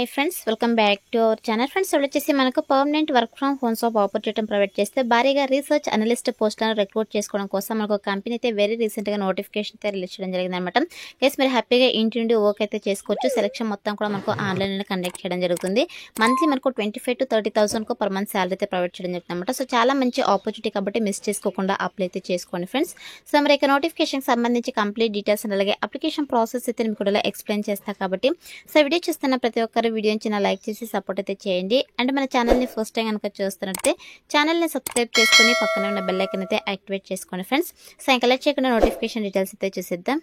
Hi friends, welcome back to our channel. Friends, వచ్చేసి మనకు permanent work from home job opportunity provide చేస్తే భారీగా research analyst పోస్టులను recruit చేసుకోవడం కోసం మనకు కంపెనీ అయితే వెరీ రీసెంట్గా నోటిఫికేషన్ అయితే రిలీజ్ చేయడం జరిగింది అనమాట. కేసు మీరు హ్యాపీగా ఇంటి నుండి వర్క్ అయితే చేసుకోవచ్చు. సెలక్షన్ మొత్తం కూడా మనకు ఆన్లైన్లో కండక్ట్ చేయడం జరుగుతుంది. మంత్లీ మనకు 25,000 to 30,000 పర్ మంత్ శాలరీ అయితే ప్రొవైడ్ చేయడం జరుగుతుంది అనమాట. సో చాలా మంచి ఆపర్చునిటీ కాబట్టి మిస్ చేసుకోకుండా అప్లై అయితే చేసుకోండి ఫ్రెండ్స్. సో మరి ఇక నోటిఫికేషన్ సంబంధించి కంప్లీట్ డీటెయిల్స్ అలాగే అప్లికేషన్ ప్రాసెస్ అయితే మీకు కూడా ఎక్స్ప్లెయిన్ చేస్తా కాబట్టి సో వీడియో చూస్తున్న ప్రతి ఒక్కరు వీడియోని చిన్న లైక్ చేసి సపోర్ట్ అయితే చేయండి. అండ్ మన ఛానల్ని ఫస్ట్ టైం కనుక చూస్తున్నట్టే ఛానల్ని సబ్స్క్రైబ్ చేసుకుని పక్కన ఉన్న బెల్ ఐకాన్ అయితే యాక్టివేట్ చేసుకోండి ఫ్రెండ్స్. సో ఇంకా లైక్ చేయకుండా నోటిఫికేషన్ డీటెయిల్స్ అయితే చూసేద్దాం.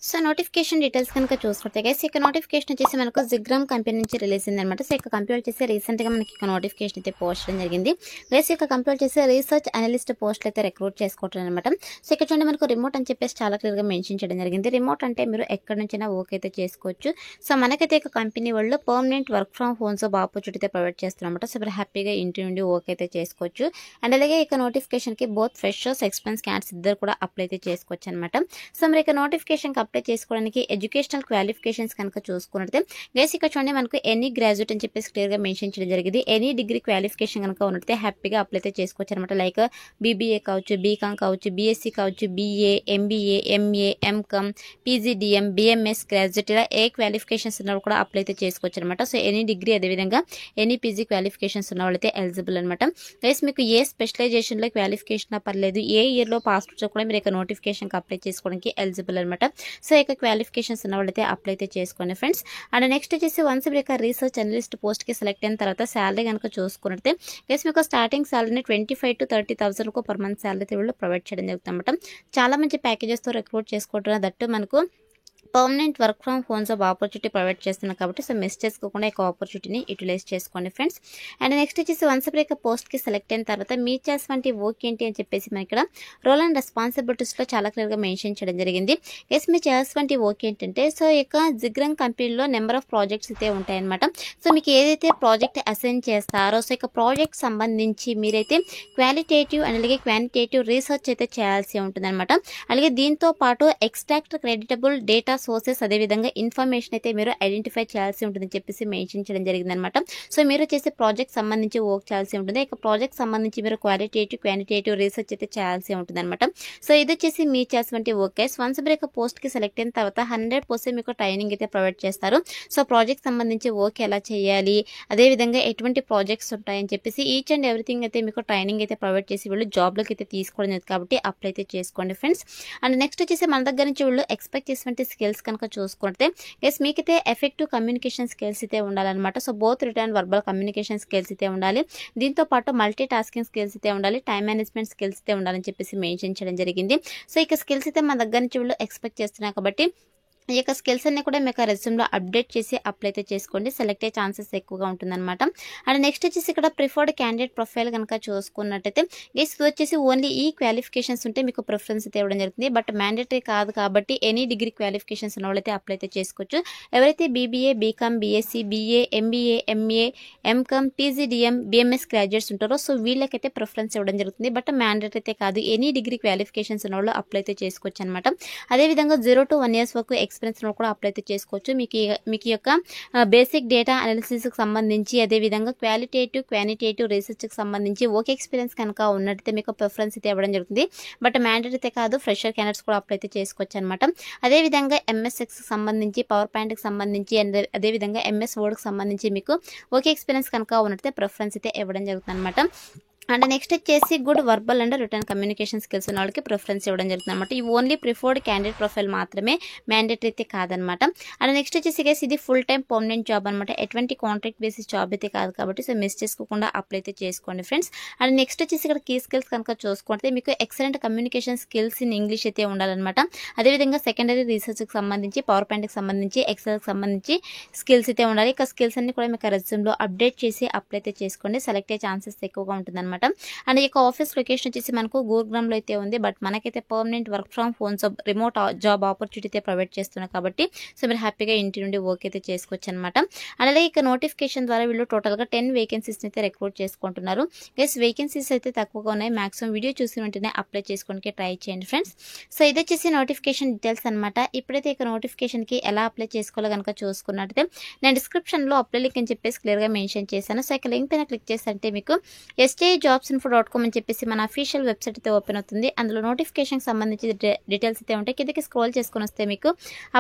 సో నోటిఫికేషన్ డీటెయిల్స్ కనుక చూసుకుంటే గైస్ ఇక నోటిఫికేషన్ వచ్చేసి మనకు జిగ్రామ్ కంపెనీ నుంచి రిలీజ్ అయింది అనమాట. సో ఇక కంపెనీ వచ్చేసి రీసెంట్గా మనకి ఇక నోటిఫికేషన్ అయితే పోస్ట్ చేయడం జరిగింది. గైస్ ఇక కంపెనీ వచ్చేసి రీసెర్చ్ అనలిస్ట్ పోస్టులు అయితే రిక్రూట్ చేసుకోవడం అనమాట. సో ఇక్కడ చూడండి మనకు రిమోట్ అని చెప్పేసి చాలా క్లియర్గా మెన్షన్ చేయడం జరిగింది. రిమోట్ అంటే మీరు ఎక్కడి నుంచైనా వర్క్ అయితే చేసుకోవచ్చు. సో మనకైతే ఇక కంపెనీ వాళ్ళు permanent work from home job opportunity అయితే ప్రొవైడ్ చేస్తున్నమాట. సో మీరు హ్యాపీగా ఇంటి నుండి వర్క్ అయితే చేసుకోవచ్చు. అండ్ అలాగే ఇక నోటిఫికేషన్కి బోత్ ఫ్రెషర్స్ ఎక్స్పీరియన్స్ క్యాండిడేట్స్ ఇద్దరు కూడా అప్లై అయితే చేసుకోవచ్చు అనమాట. సో మరి ఇక నోటిఫికేషన్కి అప్లై చేసుకోవడానికి ఎడ్యుకేషనల్ క్వాలిఫికేషన్స్ కనుక చూసుకున్నట్లయితే గైస్ ఇక్కడ చూడండి మనకు ఎనీ గ్రాడ్యుయేట్ అని చెప్పేసి క్లియర్గా మెన్షన్ చేయడం జరిగింది. ఎనీ డిగ్రీ క్వాలిఫికేషన్ కనుక ఉన్నట్లయితే హ్యాపీగా అప్లై అయితే చేసుకోవచ్చు అనమాట. లైక్ బీబీఏ కావచ్చు, బీకామ్ కావచ్చు, బీఎస్సీ కావచ్చు, BA, MBA, MA, MCom, PGDM, BMS graduate ఇలా ఏ క్వాలిఫికేషన్స్ ఉన్నవాళ్ళు కూడా అప్లై అయితే చేసుకోవచ్చు అనమాట. సో ఎనీ డిగ్రీ అదేవిధంగా ఎనీ పీజీ క్వాలిఫికేషన్స్ ఉన్న వాళ్ళైతే ఎలిజిబుల్ అనమాట. గైస్ మీకు ఏ స్పెషలైజేషన్లో క్వాలిఫికేషన్ పర్లేదు, ఏ ఇయర్లో పాస్ కూడా మీరు ఇక నోటిఫికేషన్కి అప్లై చేసుకోవడానికి ఎలిజిబుల్ అనమాట. సో ఇక క్వాలిఫికేషన్స్ ఉన్న వాళ్ళైతే అప్లై అయితే చేసుకోండి ఫ్రెండ్స్. అండ్ నెక్స్ట్ వచ్చేసి వన్స్ మీరు రీసెర్చ్ అనలిస్ట్ పోస్ట్కి సెలెక్ట్ అయిన తర్వాత శాలరీ కనుక చూసుకున్నట్లయితే గైస్ మీకు స్టార్టింగ్ శాలరీని 25,000 to 30,000 పర్ మంత్ శాలరీ వీళ్ళు ప్రొవైడ్ చేయడం జరుగుతుంది అనమాట. చాలా మంచి ప్యాకేజెస్తో రిక్రూట్ చేసుకోవడం దట్టు మనకు permanent work from home job opportunity provide చేస్తున్నాం కాబట్టి సో మిస్ చేసుకోకుండా ఈ ఆపర్చునిటీని యూటిలైజ్ చేసుకోండి ఫ్రెండ్స్. అండ్ నెక్స్ట్ వచ్చేసి వన్స్ బ్రేక్ పోస్ట్కి సెలెక్ట్ అయిన తర్వాత మీ చేసినటువంటి వర్క్ ఏంటి అని చెప్పేసి మనకి ఇక్కడ రోల్ అండ్ రెస్పాన్సిబిలిటీస్లో చాలా క్లియర్గా మెన్షన్ చేయడం జరిగింది. ఎస్ మీరు చేసినటువంటి వర్క్ ఏంటంటే సో ఇక జిగ్రామ్ కంపెనీలో నెంబర్ ఆఫ్ ప్రాజెక్ట్స్ అయితే ఉంటాయన్నమాట. సో మీకు ఏదైతే ప్రాజెక్ట్ అసైన్ చేస్తారో సో ఇక ప్రాజెక్ట్ సంబంధించి మీరైతే క్వాలిటేటివ్ అండ్ అలాగే క్వాంటిటేటివ్ రీసెర్చ్ అయితే చేయాల్సి ఉంటుందన్నమాట. అలాగే దీంతో పాటు ఎక్స్ట్రాక్ట్ క్రెడిటబుల్ డేటా సోర్సెస్ అదేవిధంగా ఇన్ఫర్మేషన్ అయితే మీరు ఐడెంటిఫై చేయాల్సి ఉంటుందని చెప్పేసి మెన్షన్ చేయడం జరిగింది అనమాట. సో మీరు చేసే ప్రాజెక్ట్ సంబంధించి వర్క్ చేయాల్సి ఉంటుంది. ఇక ప్రాజెక్ట్ సంబంధించి మీరు క్వాలిటేటివ్ క్వాంటిటేటివ్ రీసెర్చ్ అయితే చేయాల్సి ఉంటుంది అనమాట. సో ఇది వచ్చేసి మీ చేసినటువంటి వర్క్. వన్స్ బ్రేక్ పోస్ట్కి సెలెక్ట్ అయిన తర్వాత 100% మీకు ట్రైనింగ్ అయితే ప్రొవైడ్ చేస్తారు. సో ప్రాజెక్ట్ సంబంధించి వర్క్ ఎలా చేయాలి, అదేవిధంగా ఎటువంటి ప్రాజెక్ట్స్ ఉంటాయని చెప్పేసి ఈచ్ అండ్ ఎవ్రీథింగ్ అయితే మీకు ట్రైనింగ్ అయితే ప్రొవైడ్ చేసి వీళ్ళు జాబ్లోకి అయితే తీసుకోవడం లేదు కాబట్టి అప్లై అయితే చేసుకోండి ఫ్రెండ్స్. అండ్ నెక్స్ట్ వచ్చేసి మన దగ్గర నుంచి వీళ్ళు ఎక్స్పెక్ట్ చేసినటువంటి స్కిల్స్ కనుక చూసుకుంటే ఎస్ మీకైతే ఎఫెక్టివ్ కమ్యూనికేషన్ స్కిల్స్ అయితే ఉండాలన్నమాట. So both return verbal communication skills అయితే ఉండాలి. దీంతో పాటు మల్టీ టాస్కింగ్ స్కిల్స్ అయితే ఉండాలి. టైం మేనేజ్మెంట్ స్కిల్స్ అయితే ఉండాలని చెప్పేసి మెన్షన్ చేయడం జరిగింది. సో ఇక స్కిల్స్ అయితే మన దగ్గర నుంచి వీళ్ళు ఎక్స్పెక్ట్ చేస్తున్నారు కాబట్టి ఈ యొక్క స్కిల్స్ అన్ని కూడా మీకు రెజ్యూమ్లో అప్డేట్ చేసి అప్లై అయితే చేసుకోండి. సెలెక్ట్ అయ్యే ఛాన్సెస్ ఎక్కువగా ఉంటుందన్నమాట. అండ్ నెక్స్ట్ వచ్చేసి ఇక్కడ ప్రిఫర్డ్ క్యాండిడేట్ ప్రొఫైల్ కనుక చూసుకున్నట్టయితే గైస్ వచ్చేసి ఓన్లీ ఈ క్వాలిఫికేషన్స్ ఉంటే మీకు ప్రిఫరెన్స్ అయితే ఇవ్వడం జరుగుతుంది. బట్ మ్యాండేటరీ కాదు కాబట్టి ఎనీ డిగ్రీ క్వాలిఫికేషన్స్ ఉన్న వాళ్ళైతే అప్లై అయితే చేసుకోవచ్చు. ఎవరైతే BBA, BCom, BSc, BA, MBA, MA, MCom, PGDM, BMS graduates ఉంటారో సో వీళ్ళకైతే ప్రిఫరెన్స్ ఇవ్వడం జరుగుతుంది. బట్ మ్యాండేటరీ అయితే కాదు, ఎనీ డిగ్రీ క్వాలిఫికేషన్స్ ఉన్న వాళ్ళు అప్లై అయితే చేసుకోవచ్చు అనమాట. అదేవిధంగా 0 to 1 years వరకు ఎక్స్పీరియన్స్ కూడా అప్లై అయితే చేసుకోవచ్చు. మీకు యొక్క బేసిక్ డేటా అనాలిసిస్కి సంబంధించి అదేవిధంగా క్వాలిటేటివ్ క్వాంటిటేటివ్ రీసెర్చ్కి సంబంధించి వర్క్ ఎక్స్పీరియన్స్ కనుక ఉన్నట్టయితే మీకు ప్రిఫరెన్స్ అయితే ఇవ్వడం జరుగుతుంది. బట్ మ్యాండేటరీ అయితే కాదు, ఫ్రెషర్ క్యాండిడేట్స్ కూడా అప్లై అయితే చేసుకోవచ్చు అనమాట. అదేవిధంగా ఎంఎస్ఎక్స్కి సంబంధించి, పవర్ పాయింట్కి సంబంధించి అండ్ అదేవిధంగా ఎంఎస్ వర్డ్కి సంబంధించి మీకు వర్క్ ఎక్స్పీరియన్స్ కనుక ఉన్నట్టయితే ప్రిఫరెన్స్ అయితే ఇవ్వడం జరుగుతుంది అనమాట. అండ్ నెక్స్ట్ వచ్చేసి good verbal and return communication skills ఉన్న వాళ్ళకి ప్రిఫరెన్స్ ఇవ్వడం జరుగుతుంది అనమాట. ఈ ఓన్లీ ప్రిఫర్డ్ క్యాండిడేట్ ప్రొఫైల్ మాత్రమే, మ్యాండేటరీ అయితే కాదనమాట. అండ్ నెక్స్ట్ వచ్చేసి గైస్ ఇది ఫుల్ టైం పర్మనెంట్ జాబ్ అనమాట. ఎటువంటి కాంట్రాక్ట్ బేసిస్ జాబ్ అయితే కాదు కాబట్టి సో మిస్ చేసుకోకుండా అప్లై అయితే చేసుకోండి ఫ్రెండ్స్. అండ్ నెక్స్ట్ వచ్చేసి ఇక్కడ కీ స్కిల్స్ కనుక చూసుకుంటే మీకు excellent communication skills in English అయితే ఉండాలన్నమాట. అదేవిధంగా సెకండరీ రీసెర్చ్కి సంబంధించి, పవర్ పాయింట్కి సంబంధించి, ఎక్సెల్కి సంబంధించి స్కిల్స్ అయితే ఉండాలి. ఇక స్కిల్స్ అన్ని కూడా మీకు రెజ్యూమ్లో అప్డేట్ చేసి అప్లై అయితే చేసుకోండి. సెలెక్ట్ అయ్యే ఛాన్సెస్ ఎక్కువగా ఉంటుందన్నమాట. అనమాట. అండ్ ఈ యొక్క ఆఫీస్ లొకేషన్ వచ్చేసి మనకు గురుగ్రామ్లో అయితే ఉంది. బట్ మనకైతే permanent work from home remote job opportunity అయితే ప్రొవైడ్ చేస్తున్నారు కాబట్టి సో మీరు హ్యాపీగా ఇంటి నుండి వర్క్ అయితే చేసుకోవచ్చు అనమాట. అలాగే ఇక నోటిఫికేషన్ ద్వారా వీళ్ళు టోటల్గా 10 వేకెన్సీస్ అయితే రిక్రూట్ చేసుకుంటున్నారు. గైస్ వేకెన్సీస్ అయితే తక్కువగా ఉన్నాయి. మాక్సిమం వీడియో చూసిన వెంటనే అప్లై చేసుకోవడానికి ట్రై చేయండి ఫ్రెండ్స్. సో ఇది వచ్చేసి నోటిఫికేషన్ డీటెయిల్స్ అనమాట. ఇప్పుడైతే ఇక నోటిఫికేషన్కి ఎలా అప్లై చేసుకోవాలో కనుక చూసుకున్నట్టయితే నేను డిస్క్రిప్షన్లో అప్లై లింక్ అని చెప్పేసి క్లియర్గా మెన్షన్ చేశాను. సో ఇక లింక్ పైన క్లిక్ చేస్తే మీకు stjobsinfo.com అని చెప్పేసి మన అఫీషియల్ వెబ్సైట్ అయితే ఓపెన్ అవుతుంది. అందులో నోటిఫికేషన్కి సంబంధించి డీటెయిల్స్ అయితే ఉంటాయి. కిందకి స్క్రోల్ చేసుకొని వస్తే మీకు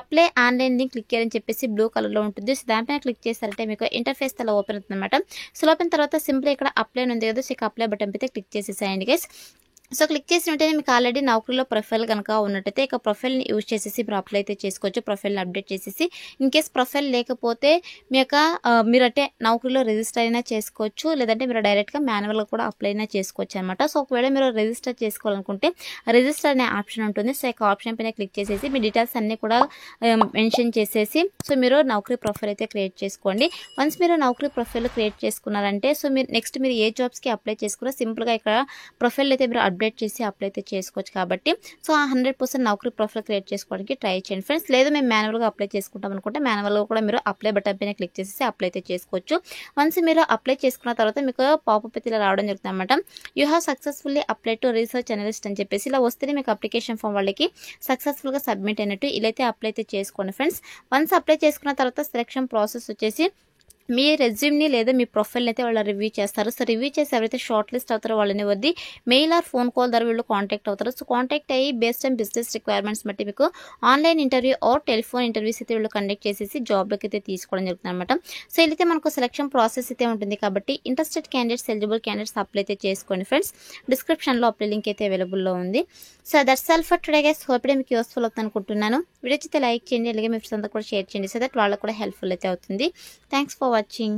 అప్లై ఆన్లైన్ లింక్ క్లిక్ చేయాలని చెప్పేసి బ్లూ కలర్లో ఉంటుంది. సో దానిపైన క్లిక్ చేస్తారంటే మీకు ఇంటర్ఫేస్ అలా ఓపెన్ అవుతుంది అనమాట. సో ఓపెన్ తర్వాత సింపుల్ ఇక్కడ అప్లై ఉంది కదా, సో ఇక అప్లై బటన్ అయితే క్లిక్ చేసేసేయండి గైస్. సో క్లిక్ చేసిన వెంటనే మీకు ఆల్రెడీ నౌకరీలో ప్రొఫైల్ కనుక ఉన్నట్టయితే ఇక ప్రొఫైల్ని యూజ్ చేసేసి మీరు అప్లై అయితే చేసుకోవచ్చు. ప్రొఫైల్ని అప్డేట్ చేసేసి ఇన్ కేస్ ప్రొఫైల్ లేకపోతే మీ యొక్క మీరు అంటే నౌకరీలో రిజిస్టర్ అయినా చేసుకోవచ్చు, లేదంటే మీరు డైరెక్ట్గా మాన్యువల్గా కూడా అప్లై అయినా చేసుకోవచ్చు అనమాట. సో ఒకవేళ మీరు రిజిస్టర్ చేసుకోవాలనుకుంటే రిజిస్టర్ అనే ఆప్షన్ ఉంటుంది. సో ఇక ఆప్షన్ పైన క్లిక్ చేసేసి మీ డీటెయిల్స్ అన్నీ కూడా మెన్షన్ చేసేసి సో మీరు నౌకరీ ప్రొఫైల్ అయితే క్రియేట్ చేసుకోండి. వన్స్ మీరు నౌకరీ ప్రొఫైల్ క్రియేట్ చేసుకున్నారంటే సో మీరు నెక్స్ట్ మీరు ఏ జాబ్స్కి అప్లై చేసుకున్నా సింపుల్గా ఇక్కడ ప్రొఫైల్ అయితే మీరు అప్డేట్ చేసి అప్లై అయితే చేసుకోవచ్చు. కాబట్టి సో 100% నౌకరీ ప్రొఫైల్ క్రియేట్ చేసుకోవడానికి ట్రై చేయండి ఫ్రెండ్స్. లేదు మేము మాన్యువల్గా అప్లై చేసుకుంటాం అనుకుంటే మాన్యువల్గా కూడా మీరు అప్లై బటన్ పైన క్లిక్ చేసి అప్లై అయితే చేసుకోవచ్చు. వన్స్ మీరు అప్లై చేసుకున్న తర్వాత మీకు పాపప్ అయితే ఇలా రావడం జరుగుతుంది అనమాట. You have successfully apply to research analyst అని చెప్పేసి ఇలా వస్తేనే మీకు అప్లికేషన్ ఫామ్ వాళ్ళకి సక్సెస్ఫుల్గా సబ్మిట్ అయినట్టు ఇలా అయితే అప్లై అయితే చేసుకోండి ఫ్రెండ్స్. వన్స్ అప్లై చేసుకున్న తర్వాత సెలక్షన్ ప్రాసెస్ వచ్చేసి మీ రెజ్యూమ్ని లేదా మీ ప్రొఫైల్ని అయితే వాళ్ళు రివ్యూ చేస్తారు. సో రివ్యూ చేసి ఎవరైతే షార్ట్ లిస్ట్ అవుతారో వాళ్ళని వద్ది మెయిల్ ఆర్ ఫోన్ కాల్ ద్వారా వీళ్ళు కాంటాక్ట్ అవుతారు. సో కాంటాక్ట్ అయ్యి బేస్డ్ ఆన్ బిజినెస్ రిక్వైర్మెంట్స్ బట్టి మీకు online interview or telephone interviews అయితే వీళ్ళు కండక్ట్ చేసేసి జాబ్లోకి అయితే తీసుకోవడం జరుగుతుంది అనమాట. సో ఇదైతే మనకు సెలక్షన్ ప్రాసెస్ అయితే ఉంటుంది కాబట్టి interested candidates eligible candidates apply అయితే చేసుకోండి ఫ్రెండ్స్. డిస్క్రిప్షన్లో అప్లై లింక్ అయితే అవైలబుల్లో ఉంది. So that's all for today guys. Hope మీకు యూస్ఫుల్ అవుతుంది అనుకుంటున్నాను. వీడియో అయితే లైక్ చేయండి, అలాగే మీ ఫ్రెండ్స్ అంతా కూడా షేర్ చేయండి సో దట్ వాళ్ళకు కూడా హెల్ప్ఫుల్ అయితే అవుతుంది. Thanks for watching.